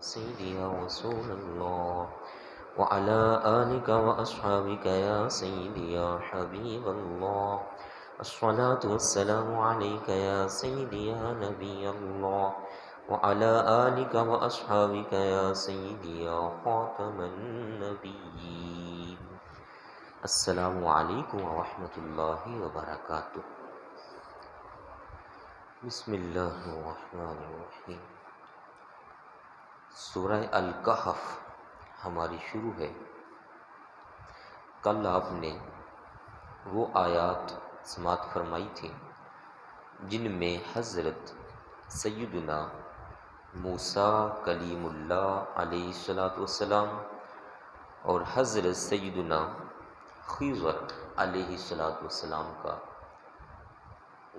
سيدي يا رسول الله وعلى آلك وأصحابك يا سيدي يا حبيب الله الصلاة والسلام عليك يا سيدي يا نبي الله وعلى آلك وأصحابك يا سيدي يا خاتم النبيين السلام علیکم ورحمۃ اللہ وبرکاتہ۔ بسم اللہ الرحمن الرحیم۔ سورہ الکہف ہماری شروع ہے۔ کل آپ نے وہ آیات سماعت فرمائی تھی جن میں حضرت سیدنا موسیٰ کلیم اللہ علیہ السلام اور حضرت سیدنا خضر علیہ السلام کا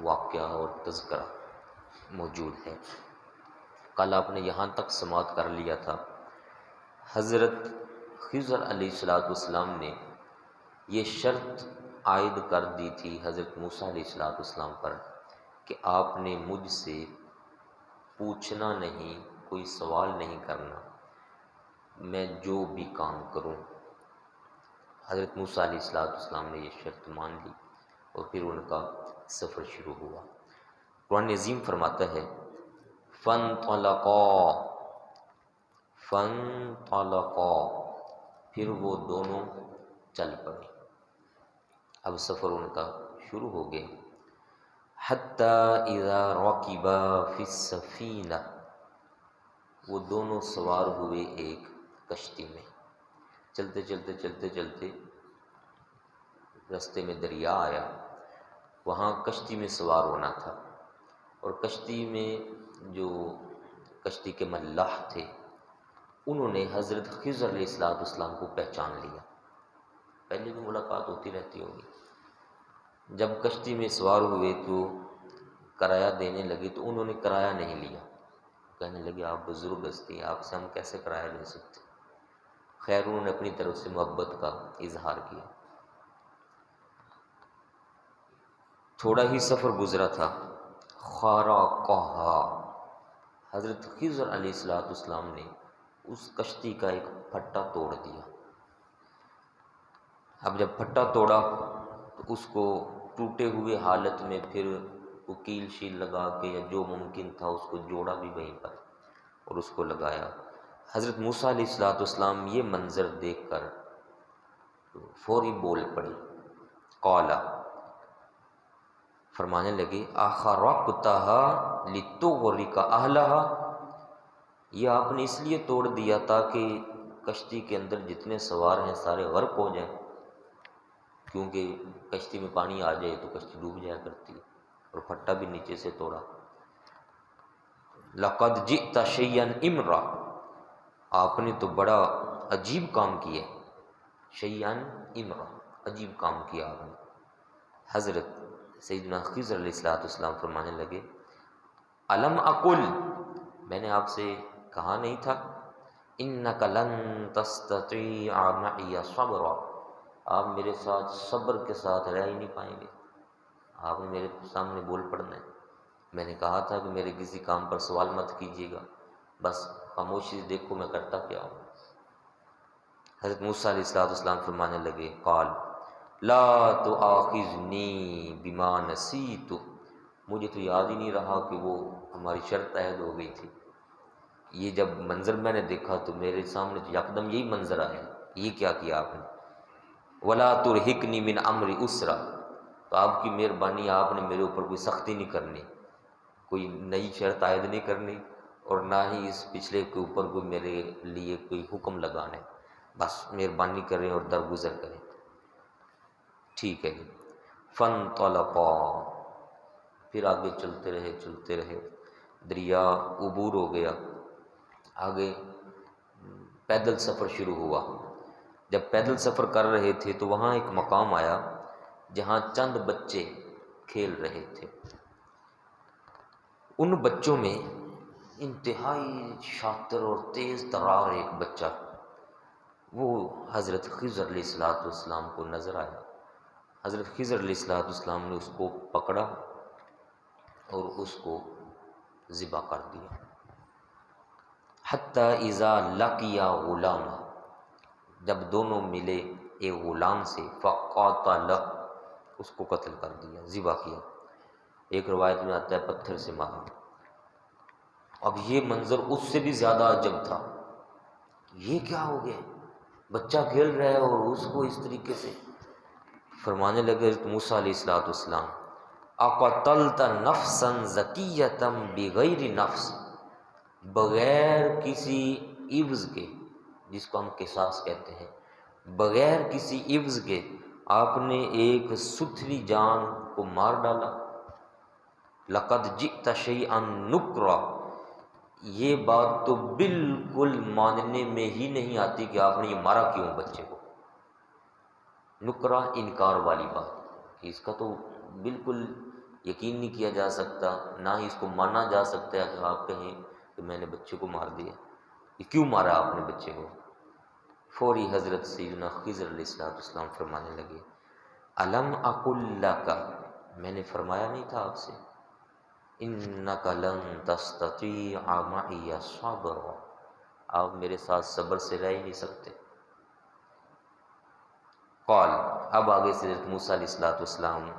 واقعہ اور تذکرہ موجود ہے۔ کل آپ نے یہاں تک سماعت کر لیا تھا، حضرت خضر علیہ السلام نے یہ شرط عائد کر دی تھی حضرت موسیٰ علیہ السلام پر کہ آپ نے مجھ سے پوچھنا نہیں، کوئی سوال نہیں کرنا، میں جو بھی کام کروں۔ حضرت موسیٰ علیہ السلام نے یہ شرط مان لی اور پھر ان کا سفر شروع ہوا۔ قرآن عظیم فرماتا ہے فانطلقا، پھر وہ دونوں چل پڑے۔ اب سفر ان کا شروع ہو گیا۔ حتی اذا رکبا فی السفینہ، وہ دونوں سوار ہوئے ایک کشتی میں۔ چلتے چلتے چلتے چلتے راستے میں دریا آیا، وہاں کشتی میں سوار ہونا تھا، اور کشتی میں جو کشتی کے ملاح تھے انہوں نے حضرت خضر علیہ السلام کو پہچان لیا۔ پہلے بھی ملاقات ہوتی رہتی ہوگی۔ جب کشتی میں سوار ہوئے تو کرایہ دینے لگے تو انہوں نے کرایہ نہیں لیا، کہنے لگے آپ بزرگ ہستی ہیں، آپ سے ہم کیسے کرایہ لے سکتے۔ خیر انہوں نے اپنی طرف سے محبت کا اظہار کیا۔ تھوڑا ہی سفر گزرا تھا، خارقہا، حضرت خضر علیہ السلام نے اس کشتی کا ایک پھٹا توڑ دیا۔ اب جب پھٹا توڑا تو اس کو ٹوٹے ہوئے حالت میں پھر وہ کیل شیل لگا کے یا جو ممکن تھا اس کو جوڑا بھی وہیں پر اور اس کو لگایا۔ حضرت موسیٰ علیہ السلام یہ منظر دیکھ کر فوری بول پڑے، قالا، فرمانے لگے اخرقتھا لتغرق اہلھا، یہ آپ نے اس لیے توڑ دیا تاکہ کشتی کے اندر جتنے سوار ہیں سارے غرق ہو جائیں، کیونکہ کشتی میں پانی آ جائے تو کشتی ڈوب جایا کرتی ہے، اور پھٹا بھی نیچے سے توڑا۔ لقد جئت شیئا امرا، آپ نے تو بڑا عجیب کام کیا، شیئا امرا، عجیب کام کیا آپ نے۔ حضرت سیدنا خضر علیہ السلام فرمانے لگے الم اقل، میں نے آپ سے کہا نہیں تھا انک لن تستطیع معی صبرا، آپ میرے ساتھ صبر کے ساتھ رہ ہی نہیں پائیں گے، آپ نے میرے سامنے بول پڑنا ہے۔ میں نے کہا تھا کہ میرے کسی کام پر سوال مت کیجیے گا، بس خاموشی سے دیکھو میں کرتا کیا ہوں۔ حضرت موسیٰ علیہ السلام فرمانے لگے قال لا تؤاخذنی بما نسیت، مجھے تو یاد ہی نہیں رہا کہ وہ ہماری شرط عائد ہو گئی تھی۔ یہ جب منظر میں نے دیکھا تو میرے سامنے تو یکدم یہی منظر آیا، یہ کیا کیا آپ نے۔ ولا ترہقنی من امری اسرا، تو آپ کی مہربانی، آپ نے میرے اوپر کوئی سختی نہیں کرنی، کوئی نئی شرط عائد نہیں کرنی، اور نہ ہی اس پچھلے کے اوپر کوئی میرے لیے کوئی حکم لگانا ہے، بس مہربانی کریں اور درگزر کریں۔ ٹھیک ہے جی۔ فانطلقا، پھر آگے چلتے رہے، دریا عبور ہو گیا، آگے پیدل سفر شروع ہوا۔ جب پیدل سفر کر رہے تھے تو وہاں ایک مقام آیا جہاں چند بچے کھیل رہے تھے۔ ان بچوں میں انتہائی شاطر اور تیز ترار ایک بچہ، وہ حضرت خضر علیہ السلام کو نظر آیا۔ حضرت خضر علیہ السلام نے اس کو پکڑا اور اس کو ذبح کر دیا۔ حتیٰ اذا لقیا غلام، جب دونوں ملے ایک غلام سے، فقاتلہ، اس کو قتل کر دیا، ذبح کیا۔ ایک روایت میں آتا ہے پتھر سے مارا۔ اب یہ منظر اس سے بھی زیادہ عجب تھا، یہ کیا ہو گیا، بچہ کھیل رہا ہے اور اس کو اس طریقے سے۔ فرمانے لگے حضرت موسیٰ علیہ السلام، اقتلت نفسا زکیۃ بغیر نفس، بغیر کسی عوض کے، جس کو ہم قصاص کہتے ہیں، بغیر کسی عوض کے آپ نے ایک ستھری جان کو مار ڈالا۔ لقد جئت شیئا نکرا، یہ بات تو بالکل ماننے میں ہی نہیں آتی کہ آپ نے یہ مارا کیوں بچے کو۔ نکرا انکار والی بات، کہ اس کا تو بالکل یقین نہیں کیا جا سکتا، نہ ہی اس کو مانا جا سکتا ہے کہ آپ کہیں کہ میں نے بچے کو مار دیا، یہ کیوں مارا آپ نے بچے کو؟ فوری حضرت سیدنا خضر علیہ السلام فرمانے لگے، الم اقل لک، میں نے فرمایا نہیں تھا آپ سے، انک لن تستطیع معی صبرا، آپ میرے ساتھ صبر سے رہ ہی نہیں سکتے۔ قال، اب آگے سے حضرت موسیٰ علیہ السلام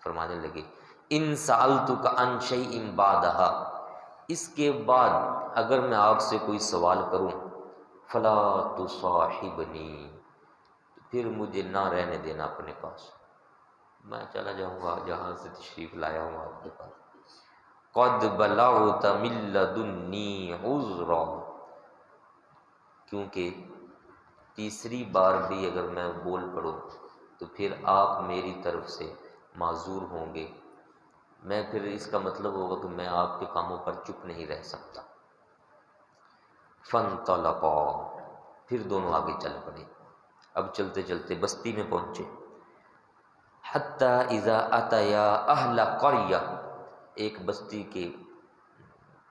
فرمانے لگے، ان سألتک عن شیء بعدہا، اس کے بعد اگر میں آپ سے کوئی سوال کروں، فلا تصاحبنی، تو پھر مجھے نہ رہنے دینا اپنے پاس، میں چلا جاؤں گا جہاں سے تشریف لایا ہوں آپ کے پاس۔ قد بلغت من لدنی عذرا، کیونکہ تیسری بار بھی اگر میں بول پڑوں تو پھر آپ میری طرف سے معذور ہوں گے، میں پھر اس کا مطلب ہوگا کہ میں آپ کے کاموں پر چپ نہیں رہ سکتا۔ فانطلقا، پھر دونوں آگے چل پڑے۔ اب چلتے چلتے بستی میں پہنچے۔ حتی اذا اتیا اہل قریہ، ایک بستی کے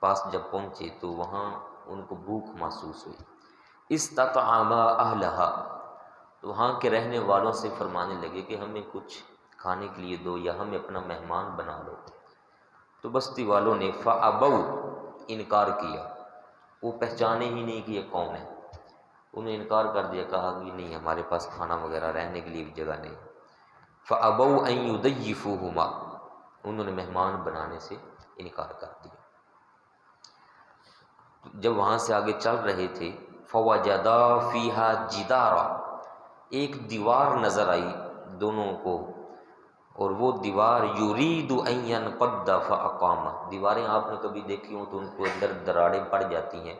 پاس جب پہنچے تو وہاں ان کو بھوک محسوس ہوئی۔ استطعما اہلہا، تو وہاں کے رہنے والوں سے فرمانے لگے کہ ہمیں کچھ کھانے کے لیے دو یا ہمیں اپنا مہمان بنا لو۔ تو بستی والوں نے فابوا، انکار کیا، وہ پہچانے ہی نہیں کہ یہ کون ہے، انہوں نے انکار کر دیا، کہا کہ نہیں ہمارے پاس کھانا وغیرہ رہنے کے لیے بھی جگہ نہیں۔ فابوا ان یضیفوہما، انہوں نے مہمان بنانے سے انکار کر دیا۔ جب وہاں سے آگے چل رہے تھے، فوجدا فیہا جدارا، ایک دیوار نظر آئی دونوں کو، اور وہ دیوار یرید ان ینقض فاقام، دیواریں آپ نے کبھی دیکھی ہوں تو ان کو اندر دراڑیں پڑ جاتی ہیں،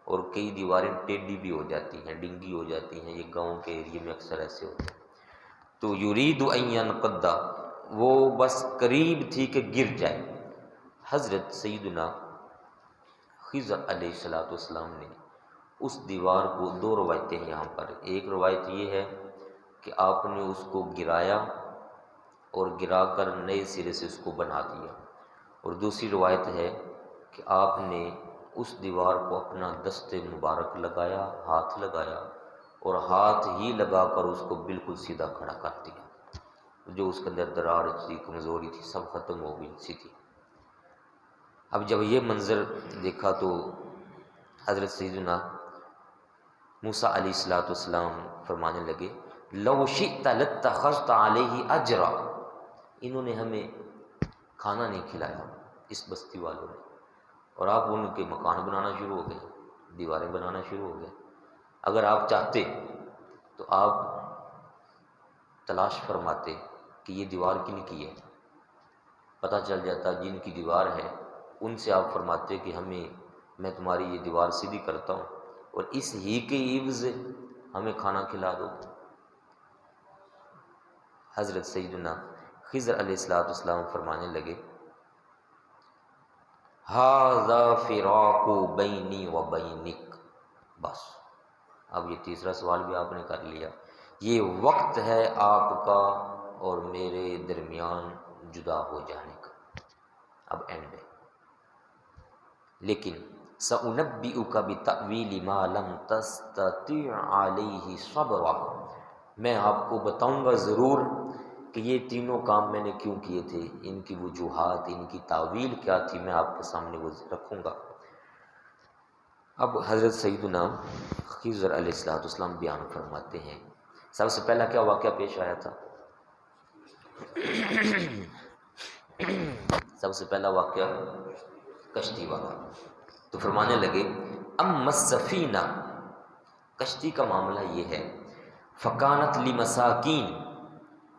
اور کئی دیواریں ٹیڑھی بھی ہو جاتی ہیں، ڈنگی ہو جاتی ہیں، یہ گاؤں کے ایریے میں اکثر ایسے ہوتے ہیں۔ تو یرید ان ینقض، وہ بس قریب تھی کہ گر جائے۔ حضرت سیدنا خضر علیہ السلام نے اس دیوار کو، دو روایتیں ہیں یہاں پر، ایک روایت یہ ہے کہ آپ نے اس کو گرایا اور گرا کر نئے سرے سے اس کو بنا دیا، اور دوسری روایت ہے کہ آپ نے اس دیوار کو اپنا دست مبارک لگایا، ہاتھ لگایا، اور ہاتھ ہی لگا کر اس کو بالکل سیدھا کھڑا کر دیا، جو اس کے اندر دراڑ تھی، کمزوری تھی، سب ختم ہو گئی سیدھی۔ اب جب یہ منظر دیکھا تو حضرت سیدنا موسیٰ علیہ السلام فرمانے لگے، لو شئت لاتخذت علیہ اجرا، انہوں نے ہمیں کھانا نہیں کھلایا اس بستی والوں نے، اور آپ ان کے مکان بنانا شروع ہو گئے، دیواریں بنانا شروع ہو گئے۔ اگر آپ چاہتے تو آپ تلاش فرماتے کہ یہ دیوار کن کی ہے، پتہ چل جاتا جن کی دیوار ہے ان سے آپ فرماتے کہ میں تمہاری یہ دیوار سیدھی کرتا ہوں، اور اس ہی کے عوض ہمیں کھانا کھلا دو۔ حضرت سیدنا خضر علیہ السلام فرمانے لگے، ھذا فراق بینی و بینک، بس اب یہ تیسرا سوال بھی آپ نے کر لیا، یہ وقت ہے آپ کا اور میرے درمیان جدا ہو جانے کا، اب اینڈ ہے۔ لیکن سأنبئک بتأویل ما لم تستطع علیہ صبرا، میں آپ کو بتاؤں گا ضرور کہ یہ تینوں کام میں نے کیوں کیے تھے، ان کی وجوہات، ان کی تاویل کیا تھی، میں آپ کے سامنے وہ رکھوں گا۔ اب حضرت سیدنا خضر علیہ السلام بیان فرماتے ہیں، سب سے پہلا کیا واقعہ پیش آیا تھا؟ سب سے پہلا واقعہ کشتی والا۔ تو فرمانے لگے اما السفینہ، کشتی کا معاملہ یہ ہے، فکانت لمساکین،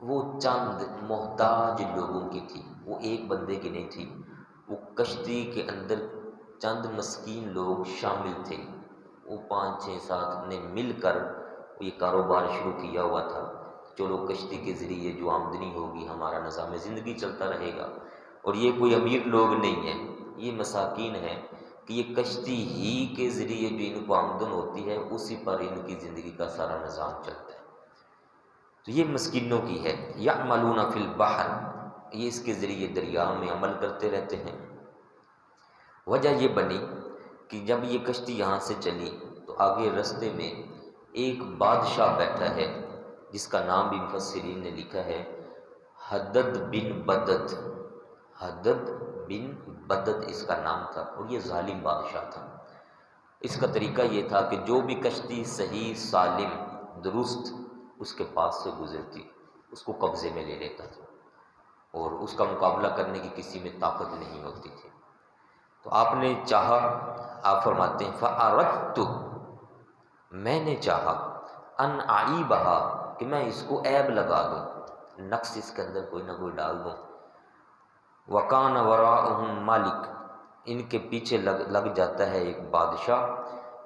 وہ چند محتاج لوگوں کی تھی، وہ ایک بندے کی نہیں تھی، وہ کشتی کے اندر چند مسکین لوگ شامل تھے، وہ 5 6 7 نے مل کر یہ کاروبار شروع کیا ہوا تھا، چلو کشتی کے ذریعے جو آمدنی ہوگی ہمارا نظام زندگی چلتا رہے گا، اور یہ کوئی امیر لوگ نہیں ہیں، یہ مساکین ہیں کہ یہ کشتی ہی کے ذریعے جو ان کو آمدن ہوتی ہے اسی پر ان کی زندگی کا سارا نظام چلتا ہے، تو یہ مسکینوں کی ہے۔ یعملون فی البحر، یہ اس کے ذریعے دریا میں عمل کرتے رہتے ہیں۔ وجہ یہ بنی کہ جب یہ کشتی یہاں سے چلی تو آگے رستے میں ایک بادشاہ بیٹھا ہے جس کا نام بھی مفسرین نے لکھا ہے حدد بن بدد، حدد بن بدد اس کا نام تھا، اور یہ ظالم بادشاہ تھا۔ اس کا طریقہ یہ تھا کہ جو بھی کشتی صحیح سالم درست اس کے پاس سے گزرتی اس کو قبضے میں لے لیتا تھا، اور اس کا مقابلہ کرنے کی کسی میں طاقت نہیں ہوتی تھی۔ تو آپ نے چاہا، آپ فرماتے ہیں فَأَرَدْتُ، میں نے چاہا، ان اعیبہا، کہ میں اس کو عیب لگا دوں، نقص اس کے اندر کوئی نہ کوئی ڈال دوں۔ وَكَانَ وَرَاءُهُمْ مَالِكٌ، ان کے پیچھے لگ جاتا ہے ایک بادشاہ،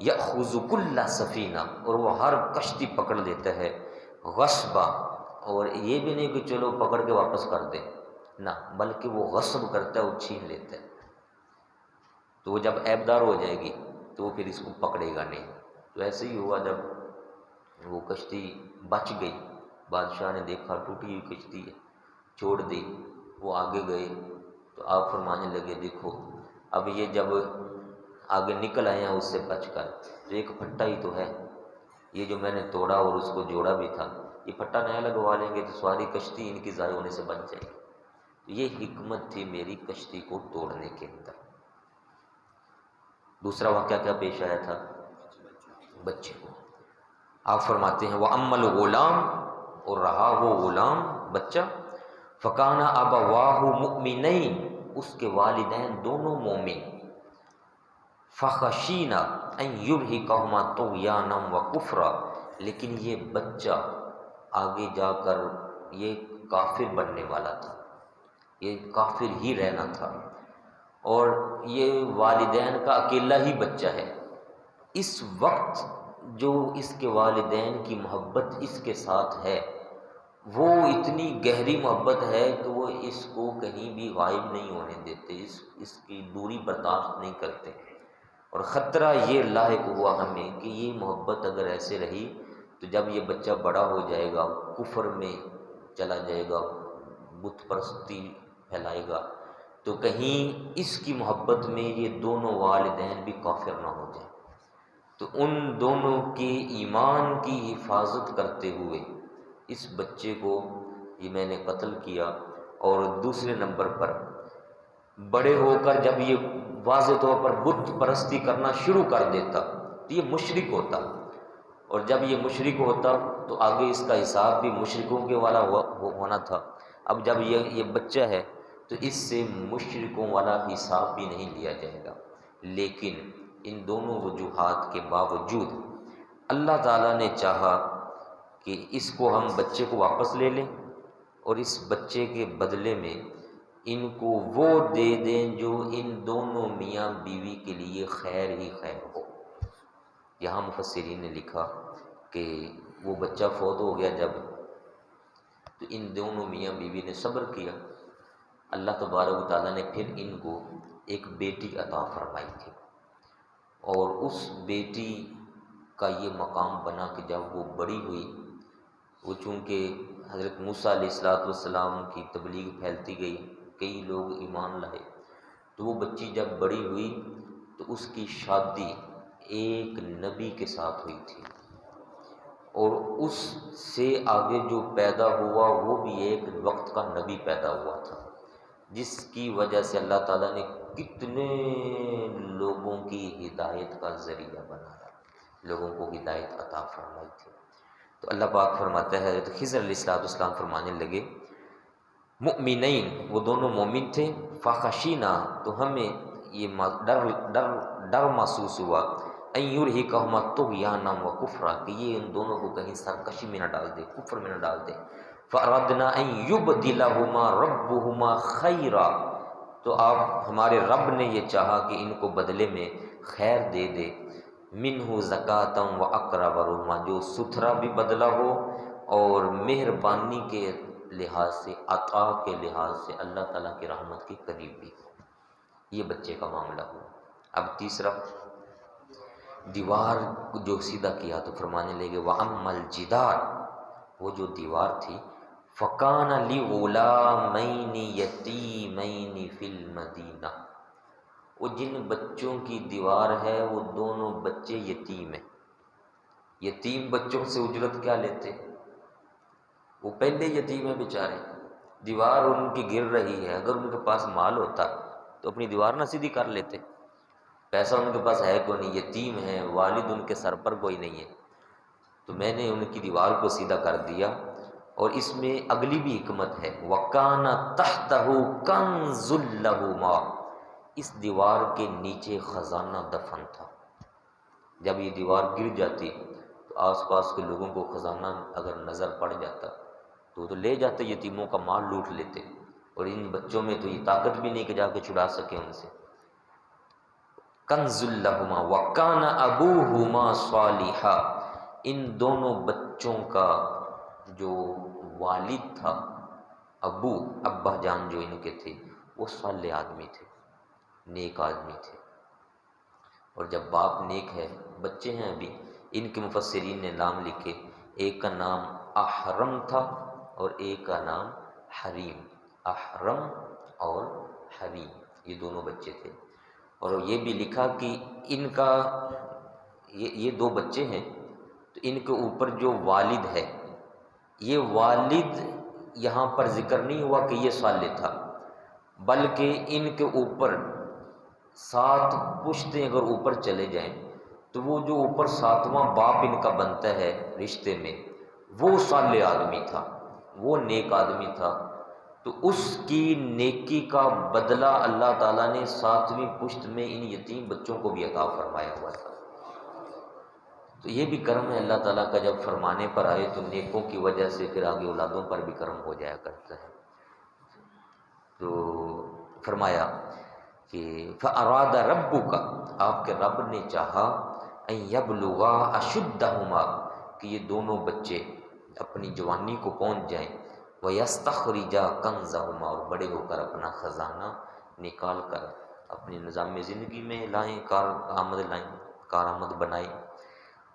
يَأْخُذُ كُلَّ سَفِينَةٍ، اور وہ ہر کشتی پکڑ لیتا ہے، غصبا، اور یہ بھی نہیں کہ چلو پکڑ کے واپس کر دے، نہ، بلکہ وہ غصب کرتا ہے، وہ چھین لیتا ہے۔ تو وہ جب عیبدار ہو جائے گی تو وہ پھر اس کو پکڑے گا نہیں۔ تو ایسے ہی ہوا، جب وہ کشتی بچ گئی، بادشاہ نے دیکھا ٹوٹی ہوئی کشتی ہے، چھوڑ دی، وہ آگے گئے تو آپ فرمانے لگے دیکھو اب یہ جب آگے نکل آئے ہیں اس سے بچ کر، تو ایک پھٹا ہی تو ہے، یہ جو میں نے توڑا اور اس کو جوڑا بھی تھا، یہ پھٹا نیا لگوا لیں گے تو ساری کشتی ان کی ضائع ہونے سے بچ جائے گی۔ تو یہ حکمت تھی میری کشتی کو توڑنے کے اندر۔ دوسرا واقعہ کیا پیش آیا تھا؟ بچے کو۔ آپ فرماتے ہیں وَأَمَّا الْغُلَامُ، اور رہا وہ غلام بچہ، فَكَانَ أَبَوَاهُ مُؤْمِنَيْنِ، اس کے والدین دونوں مومن، فَخَشِينَا أَن يُرْهِقَهُمَا طُغْيَانًا وَكُفْرًا، لیکن یہ بچہ آگے جا کر یہ کافر بننے والا تھا، یہ کافر ہی رہنا تھا، اور یہ والدین کا اکیلا ہی بچہ ہے۔ اس وقت جو اس کے والدین کی محبت اس کے ساتھ ہے وہ اتنی گہری محبت ہے کہ وہ اس کو کہیں بھی غائب نہیں ہونے دیتے، اس کی دوری برداشت نہیں کرتے، اور خطرہ یہ لاحق ہوا ہمیں کہ یہ محبت اگر ایسے رہی تو جب یہ بچہ بڑا ہو جائے گا، کفر میں چلا جائے گا، بت پرستی پھیلائے گا، تو کہیں اس کی محبت میں یہ دونوں والدین بھی کافر نہ ہو جائیں۔ تو ان دونوں کے ایمان کی حفاظت کرتے ہوئے اس بچے کو یہ میں نے قتل کیا، اور دوسرے نمبر پر بڑے ہو کر جب یہ واضح طور پر بت پرستی کرنا شروع کر دیتا تو یہ مشرک ہوتا، اور جب یہ مشرک ہوتا تو آگے اس کا حساب بھی مشرکوں کے والا ہونا تھا۔ اب جب یہ بچہ ہے تو اس سے مشرکوں والا حساب بھی نہیں لیا جائے گا، لیکن ان دونوں وجوہات کے باوجود اللہ تعالیٰ نے چاہا کہ اس کو ہم بچے کو واپس لے لیں، اور اس بچے کے بدلے میں ان کو وہ دے دیں جو ان دونوں میاں بیوی کے لیے خیر ہی خیر ہو۔ یہاں مفسرین نے لکھا کہ وہ بچہ فوت ہو گیا جب، تو ان دونوں میاں بیوی نے صبر کیا، اللہ تبارک و تعالیٰ نے پھر ان کو ایک بیٹی عطا فرمائی تھی، اور اس بیٹی کا یہ مقام بنا کہ جب وہ بڑی ہوئی، وہ چونکہ حضرت موسیٰ علیہ السلام کی تبلیغ پھیلتی گئی، کئی لوگ ایمان لائے، تو وہ بچی جب بڑی ہوئی تو اس کی شادی ایک نبی کے ساتھ ہوئی تھی، اور اس سے آگے جو پیدا ہوا وہ بھی ایک وقت کا نبی پیدا ہوا تھا، جس کی وجہ سے اللہ تعالیٰ نے کتنے لوگوں کی ہدایت کا ذریعہ بنایا، لوگوں کو ہدایت عطا فرمائی تھی۔ تو اللہ پاک فرماتا ہے، حضرت خضر علیہ السلام فرمانے لگے مؤمنین، وہ دونوں مومن تھے، فخشینا، تو ہمیں یہ ڈر محسوس ہوا، ان یرہقہما طغیانا و کفرا، کہ یہ ان دونوں کو کہیں سرکشی میں نہ ڈال دے، کفر میں نہ ڈال دے۔ فأردنا ان یبدلہما ربہما خیرا، تو آپ ہمارے رب نے یہ چاہا کہ ان کو بدلے میں خیر دے دے، منہ زکاۃ و اقرب رحما، جو ستھرا بھی بدلہ ہو اور مہربانی کے لحاظ سے، عطا کے لحاظ سے اللہ تعالیٰ کی رحمت کے قریب بھی ہو۔ یہ بچے کا معاملہ ہوا۔ اب تیسرا، دیوار جو سیدھا کیا تو فرمانے لگے وَأَمَّا الْجِدَارُ، وہ جو دیوار تھی، فَكَانَ لِغُلَامَيْنِ يَتِيمَيْنِ فِي الْمَدِينَةِ، وہ جن بچوں کی دیوار ہے وہ دونوں بچے یتیم ہیں۔ یتیم بچوں سے اجرت کیا لیتے؟ وہ پہلے یتیم ہیں بیچارے، دیوار ان کی گر رہی ہے، اگر ان کے پاس مال ہوتا تو اپنی دیوار نہ سیدھی کر لیتے، پیسہ ان کے پاس ہے کوئی نہیں، یتیم ہیں، والد ان کے سر پر کوئی نہیں ہے، تو میں نے ان کی دیوار کو سیدھا کر دیا۔ اور اس میں اگلی بھی حکمت ہے، وَكَانَ تَحْتَهُ كَنْزٌ لَهُمَا، اس دیوار کے نیچے خزانہ دفن تھا۔ جب یہ دیوار گر جاتی تو آس پاس کے لوگوں کو خزانہ اگر نظر پڑ جاتا تو لے جاتے، یتیموں کا مال لوٹ لیتے، اور ان بچوں میں تو یہ طاقت بھی نہیں کہ جا کے چھڑا سکے ان سے۔ کنز لہما وکان ابوہما صالحا، ان دونوں بچوں کا جو والد تھا، ابو ابا جان جو ان کے تھے، وہ صالح آدمی تھے، نیک آدمی تھے۔ اور جب باپ نیک ہے، بچے ہیں ابھی، ان کے مفسرین نے نام لکھے، ایک کا نام احرم تھا اور ایک کا نام حریم، احرم اور حریم، یہ دونوں بچے تھے۔ اور یہ بھی لکھا کہ ان کا یہ دو بچے ہیں، تو ان کے اوپر جو والد ہے، یہ والد یہاں پر ذکر نہیں ہوا کہ یہ صالح تھا، بلکہ ان کے اوپر 7 پشتیں اگر اوپر چلے جائیں تو وہ جو اوپر 7واں باپ ان کا بنتا ہے رشتے میں، وہ صالح آدمی تھا، وہ نیک آدمی تھا، تو اس کی نیکی کا بدلہ اللہ تعالیٰ نے 7ویں پشت میں ان یتیم بچوں کو بھی عطا فرمایا ہوا تھا۔ تو یہ بھی کرم ہے اللہ تعالیٰ کا، جب فرمانے پر آئے تو نیکوں کی وجہ سے پھر آگے اولادوں پر بھی کرم ہو جایا کرتا ہے۔ تو فرمایا کہ فَأَرَادَ رَبُّكَ، آپ کے رب نے چاہا، أَن يَبْلُغَا أَشُدَّهُمَا، کہ یہ دونوں بچے اپنی جوانی کو پہنچ جائیں، وَيَسْتَخْرِجَا كَنْزَهُمَا، اور بڑے ہو کر اپنا خزانہ نکال کر اپنے نظام زندگی میں لائیں، کارآمد بنائیں۔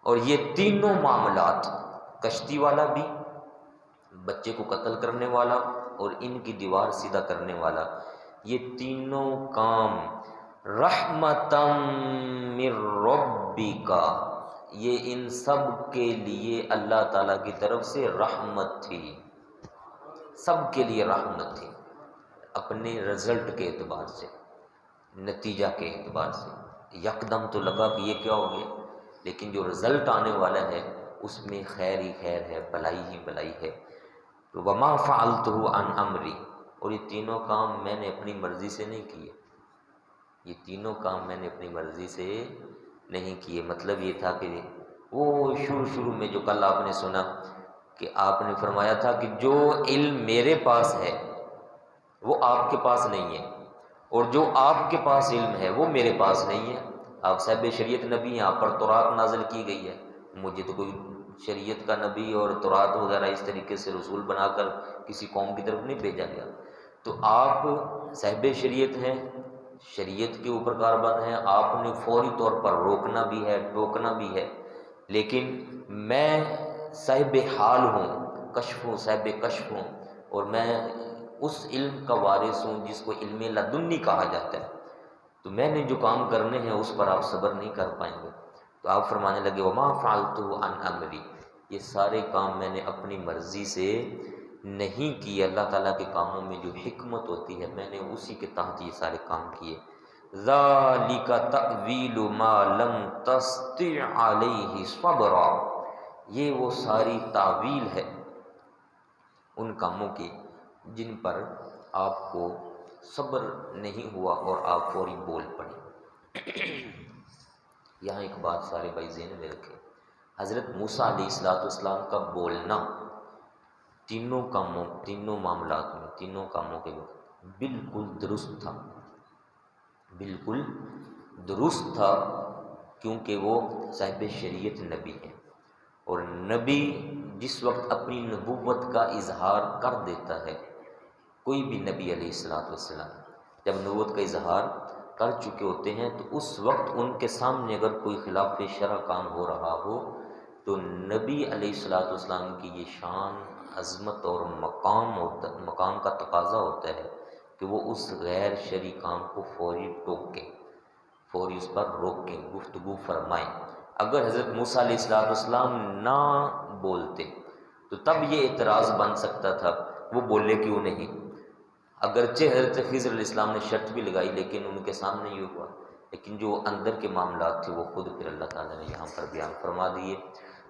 اور یہ تینوں معاملات، کشتی والا بھی، بچے کو قتل کرنے والا اور ان کی دیوار سیدھا کرنے والا، یہ تینوں کام رحمتم من ربک، یہ ان سب کے لیے اللہ تعالیٰ کی طرف سے رحمت تھی، سب کے لیے رحمت تھی، اپنے رزلٹ کے اعتبار سے، نتیجہ کے اعتبار سے۔ یکدم تو لگا کہ یہ کیا ہو گیا، لیکن جو رزلٹ آنے والا ہے اس میں خیر ہی خیر ہے، بھلائی ہی بھلائی ہے۔ تو وما فعلتہ عن امری، اور یہ تینوں کام میں نے اپنی مرضی سے نہیں کیے، یہ تینوں کام میں نے اپنی مرضی سے نہیں کیے۔ مطلب یہ تھا کہ وہ شروع میں جو کل آپ نے سنا کہ آپ نے فرمایا تھا کہ جو علم میرے پاس ہے وہ آپ کے پاس نہیں ہے، اور جو آپ کے پاس علم ہے وہ میرے پاس نہیں ہے۔ آپ صاحب شریعت نبی ہیں، آپ پر تورات نازل کی گئی ہے، مجھے تو کوئی شریعت کا نبی اور تورات وغیرہ اس طریقے سے رسول بنا کر کسی قوم کی طرف نہیں بھیجا گیا۔ تو آپ صاحب شریعت ہیں، شریعت کے اوپر کاربند ہیں، آپ نے فوری طور پر روکنا بھی ہے، ٹوکنا بھی ہے، لیکن میں صاحب حال ہوں، کشف ہوں، صاحب کشف ہوں، اور میں اس علم کا وارث ہوں جس کو علم لدنی کہا جاتا ہے، تو میں نے جو کام کرنے ہیں اس پر آپ صبر نہیں کر پائیں گے۔ تو آپ فرمانے لگے وما فعلتہ عن امری، یہ سارے کام میں نے اپنی مرضی سے نہیں کیے، اللہ تعالیٰ کے کاموں میں جو حکمت ہوتی ہے میں نے اسی کے تحت یہ سارے کام کیے۔ ذالک تأویل ما لم تستطع علیہ صبرا، یہ وہ ساری تعویل ہے ان کاموں کی جن پر آپ کو صبر نہیں ہوا اور آپ فوری بول پڑے۔ یہاں ایک بات سارے بھائی ذہن میں رکھیں، حضرت موسیٰ علیہ السلام کا بولنا تینوں کاموں، تینوں معاملات میں، تینوں کاموں کے وقت بالکل درست تھا، بالکل درست تھا، کیونکہ وہ صاحب شریعت نبی ہے، اور نبی جس وقت اپنی نبوت کا اظہار کر دیتا ہے، کوئی بھی نبی علیہ السلام جب نبوت کا اظہار کر چکے ہوتے ہیں تو اس وقت ان کے سامنے اگر کوئی خلاف شرع کام ہو رہا ہو تو نبی علیہ السلام کی یہ شان، عظمت اور مقام کا تقاضا ہوتا ہے کہ وہ اس غیر شرعی کام کو فوری ٹوکیں، فوری اس پر روکیں، گفتگو فرمائیں۔ اگر حضرت موسیٰ علیہ السلام نہ بولتے تو تب یہ اعتراض بن سکتا تھا وہ بولے کیوں نہیں، اگرچہ حضرت خضر علیہ السلام نے شرط بھی لگائی لیکن ان کے سامنے یہ ہوا، لیکن جو اندر کے معاملات تھے وہ خود پھر اللہ تعالیٰ نے یہاں پر بیان فرما دیے۔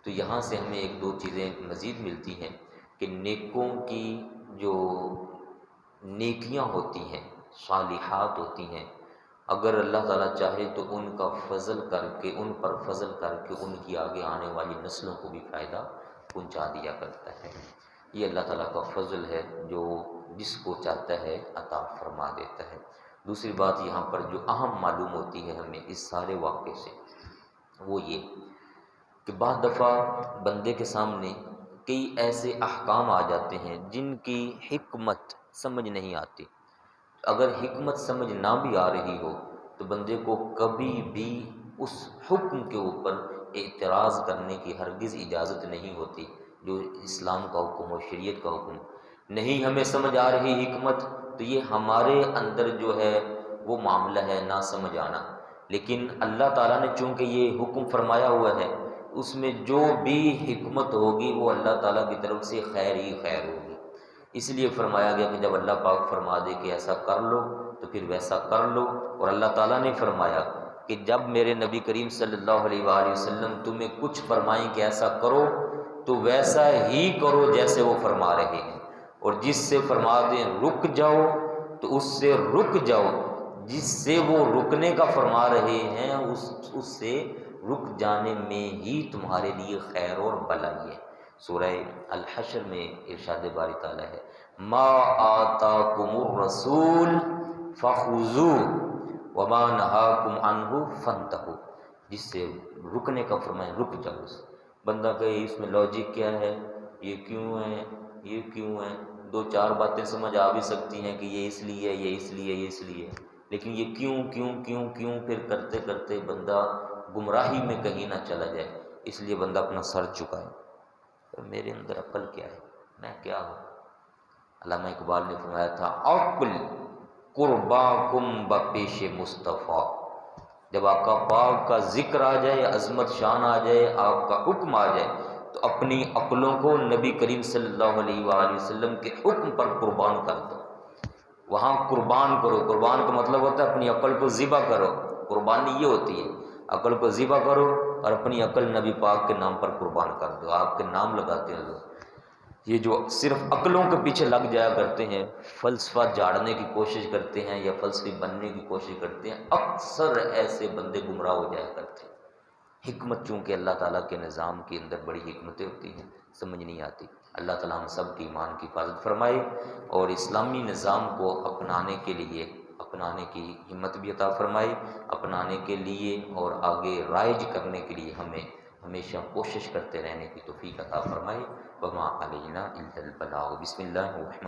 تو یہاں سے ہمیں ایک دو چیزیں مزید ملتی ہیں کہ نیکوں کی جو نیکیاں ہوتی ہیں، صالحات ہوتی ہیں، اگر اللہ تعالیٰ چاہے تو ان کا فضل کر کے، ان پر فضل کر کے ان کی آگے آنے والی نسلوں کو بھی فائدہ پہنچا دیا کرتا ہے۔ یہ اللہ تعالیٰ کا فضل ہے جو جس کو چاہتا ہے عطا فرما دیتا ہے۔ دوسری بات یہاں پر جو اہم معلوم ہوتی ہے ہمیں اس سارے واقعے سے، وہ یہ کہ بعض دفعہ بندے کے سامنے کئی ایسے احکام آ جاتے ہیں جن کی حکمت سمجھ نہیں آتی۔ اگر حکمت سمجھ نہ بھی آ رہی ہو تو بندے کو کبھی بھی اس حکم کے اوپر اعتراض کرنے کی ہرگز اجازت نہیں ہوتی جو اسلام کا حکم ہو، شریعت کا حکم۔ نہیں ہمیں سمجھ آ رہی حکمت تو یہ ہمارے اندر جو ہے وہ معاملہ ہے نہ سمجھ آنا، لیکن اللہ تعالیٰ نے چونکہ یہ حکم فرمایا ہوا ہے اس میں جو بھی حکمت ہوگی وہ اللہ تعالیٰ کی طرف سے خیر ہی خیر ہوگی۔ اس لیے فرمایا گیا کہ جب اللہ پاک فرما دے کہ ایسا کر لو تو پھر ویسا کر لو، اور اللہ تعالیٰ نے فرمایا کہ جب میرے نبی کریم صلی اللہ علیہ وآلہ وسلم تمہیں کچھ فرمائیں کہ ایسا کرو تو ویسا ہی کرو جیسے وہ فرما رہے ہیں، اور جس سے فرما دیں رک جاؤ تو اس سے رک جاؤ، جس سے وہ رکنے کا فرما رہے ہیں اس سے رک جانے میں ہی تمہارے لیے خیر اور بھلائی ہے۔ سورہ الحشر میں ارشاد باری تعالیٰ ہے ما آتاکم الرسول فخذوہ وما نہاکم عنہ فانتہوا، جس سے رکنے کا فرمائے رک جاؤ۔ بندہ کہے اس میں لاجک کیا ہے، یہ کیوں ہے، یہ کیوں ہے، دو چار باتیں سمجھ آ بھی سکتی ہیں کہ یہ اس لیے، یہ اس لیے، یہ اس لیے، لیکن یہ کیوں کیوں کیوں کیوں پھر کرتے کرتے بندہ گمراہی میں کہیں نہ چلا جائے، اس لیے بندہ اپنا سر جھکائے، میرے اندر عقل کیا ہے، میں کیا ہوں۔ علامہ اقبال نے فرمایا تھا عقل قرباکم بپیش مصطفیٰ، جب آقا پاک کا ذکر آ جائے، عظمت شان آ جائے، آپ کا حکم آ جائے تو اپنی عقلوں کو نبی کریم صلی اللہ علیہ وآلہ وسلم کے حکم پر قربان کر دو۔ وہاں قربان کرو، قربان کا مطلب ہوتا ہے اپنی عقل کو ذبح کرو، قربانی یہ ہوتی ہے عقل کو ذبح کرو اور اپنی عقل نبی پاک کے نام پر قربان کر دو۔ آپ کے نام لگاتے ہیں لوگ، یہ جو صرف عقلوں کے پیچھے لگ جایا کرتے ہیں، فلسفہ جاڑنے کی کوشش کرتے ہیں یا فلسفی بننے کی کوشش کرتے ہیں، اکثر ایسے بندے گمراہ ہو جایا کرتے ہیں۔ حکمت چونکہ اللہ تعالیٰ کے نظام کے اندر بڑی حکمتیں ہوتی ہیں، سمجھ نہیں آتی۔ اللہ تعالیٰ ہم سب کی ایمان کی حفاظت فرمائے اور اسلامی نظام کو اپنانے کے لیے، اپنانے کی ہمت بھی عطا فرمائے، اپنانے کے لیے اور آگے رائج کرنے کے لیے ہمیں ہمیشہ کوشش کرتے رہنے کی توفیق عطا فرمائے۔ وما علینا الا البلاغ۔ بسم اللہ الرحمن